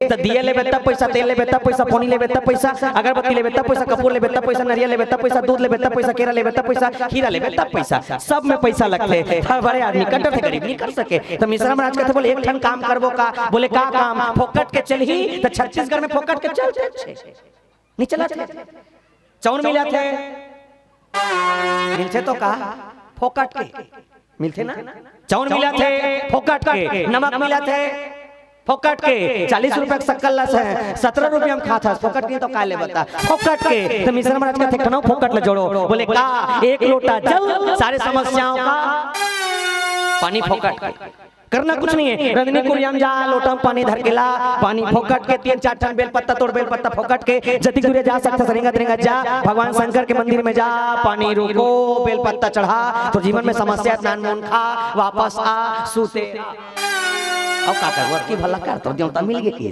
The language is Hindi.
तो दिए लेबे तब पैसा, तेल लेबे तब पैसा, पानी लेबे तब पैसा, अगरबत्ती लेबे तब पैसा, कपूर लेबे तब पैसा, नारियल लेबे तब पैसा, दूध लेबे तब पैसा, केरा लेबे तब पैसा, खीरा लेबे तब पैसा, सब में पैसा लगते। हर बड़े आदमी कट्टर थे, गरीब नहीं कर सके। तो मिश्रा महाराज कहते बोले एक ठन काम करबो का? बोले का काम? फोकट के चलही तो छत्तीसगढ़ में फोकट के चलते नहीं चला थे। चौन मिला थे, मिलते तो का फोकट के मिलते ना। चौन मिला थे फोकट के, नमक मिला थे फोकट के, 40 रुपए शक्कर लस है, 17 रुपए हम खाता फोकट के तो काले बता फोकट के। तो मिश्रा महाराज कहते कनो फोकट ले जोड़ो। बोले का? एक लोटा जल सारे समस्याओं का पानी फोकट के, करना कुछ नहीं है। रंजनी कुरियाम जा, लोटा में पानी धर के ला, पानी फोकट के, 3-4 टन बेल पत्ता तोड़, बेल पत्ता फोकट के, जति दूरे जा सकता सरिंगा तरिंगा जा, भगवान शंकर के मंदिर में जा, पानी रोको, बेल पत्ता चढ़ा, तो जीवन में समस्या नान मोन खा, वापस आ सूते। अब का करवा की भला कर तो मिल गए।